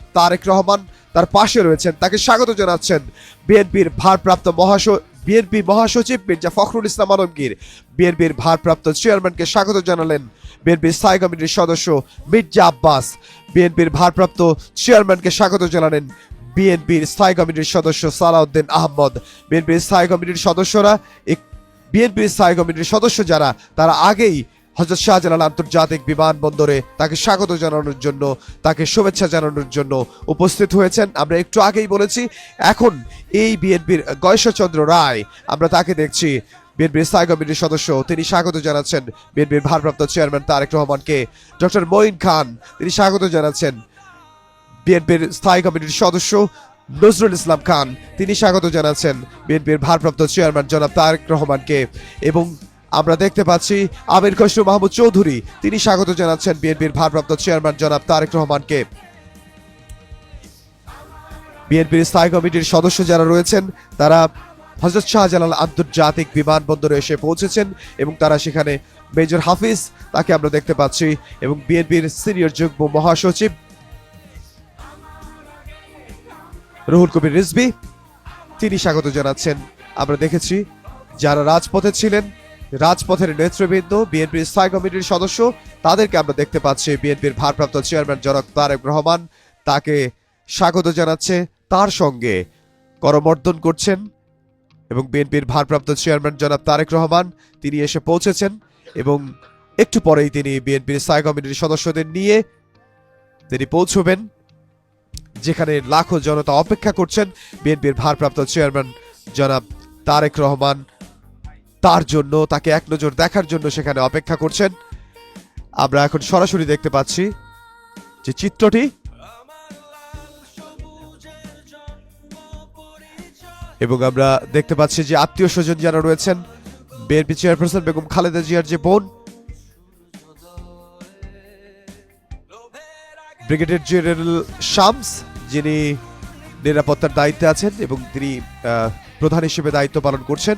জনাব তারেক রহমান তার পাশে রয়েছেন, তাকে স্বাগত জানাচ্ছেন বিএনপির ভারপ্রাপ্ত মহাসচিব মির্জা ফখরুল ইসলাম আলমগীর। বিএনপির ভারপ্রাপ্ত চেয়ারম্যানকে স্বাগত জানালেন বিএনপির স্থায়ী কমিটির সদস্য মির্জা আব্বাস। বিএনপির ভারপ্রাপ্ত চেয়ারম্যানকে স্বাগত জানালেন বিএনপির স্থায়ী কমিটির সদস্য সালাউদ্দিন আহমদ। বিএনপির স্থায়ী কমিটির সদস্য যারা, তারা আগেই হযরত শাহজালাল আন্তর্জাতিক বিমানবন্দরে তাকে স্বাগত জানানোর জন্য, তাকে শুভেচ্ছা জানানোর জন্য উপস্থিত হয়েছেন। আমরা একটু আগেই বলেছি, এখন এই বিএনপির গয়েশ্বরচন্দ্র রায়, আমরা তাকে দেখছি বিএনপির স্থায়ী কমিটির সদস্য, তিনি স্বাগত জানাচ্ছেন বিএনপির ভারপ্রাপ্ত চেয়ারম্যান তারেক রহমানকে। ডক্টর মঈন খান, তিনি স্বাগত জানাচ্ছেন বিএনপির স্থায়ী কমিটির সদস্য নজরুল ইসলাম খান, তিনি স্বাগত জানাচ্ছেন বিএনপির ভারপ্রাপ্ত চেয়ারম্যান জনাব তারেক রহমানকে। এবং আমরা দেখতে পাচ্ছি আমির খসরু মাহমুদ চৌধুরী, তিনি স্বাগত জানাচ্ছেন বিএনপির ভারপ্রাপ্ত চেয়ারম্যান জনাব তারেক রহমানকে। বিএনপির স্থায়ী কমিটির সদস্য যারা রয়েছেন, তারা হযরত শাহজালাল আন্তর্জাতিক বিমানবন্দরে এসে পৌঁছেছেন এবং তারা সেখানে মেজর হাফিজ, তাকে আমরা দেখতে পাচ্ছি, এবং বিএনপির সিনিয়র যুগ্ম মহাসচিব রুহুল কবির রিজভী, তিনি স্বাগত জানাচ্ছেন। আমরা দেখেছি যারা রাজপথে ছিলেন, রাজপথের নেতৃবৃন্দ, বিএনপির স্থায়ী কমিটির সদস্য, তাদেরকে আমরা দেখতে পাচ্ছি বিএনপির ভারপ্রাপ্ত চেয়ারম্যান জনাব তারেক রহমান তাকে স্বাগত জানাচ্ছে, তার সঙ্গে করমর্দন করছেন। এবং বিএনপির ভারপ্রাপ্ত চেয়ারম্যান জনাব তারেক রহমান তিনি এসে পৌঁছেছেন এবং একটু পরেই তিনি বিএনপির স্থায়ী কমিটির সদস্যদের নিয়ে তিনি পৌঁছবেন যেখানে লাখো জনতা অপেক্ষা করছেন বিএনপির ভারপ্রাপ্ত চেয়ারম্যান জনাব তারেক রহমান তার জন্য, তাকে এক নজর দেখার জন্য সেখানে অপেক্ষা করছেন। আমরা এখন সরাসরি দেখতে পাচ্ছি যে চিত্রটি, এবং আমরা দেখতে পাচ্ছি যে আত্মীয় স্বজন যারা রয়েছেন, বিএনপি চেয়ারপারসন বেগম খালেদা জিয়ার যে বোন ব্রিগেডিয়ার জেনারেল শামস, যিনি নিরাপত্তার দায়িত্বে আছেন এবং তিনি প্রধান হিসেবে দায়িত্ব পালন করছেন।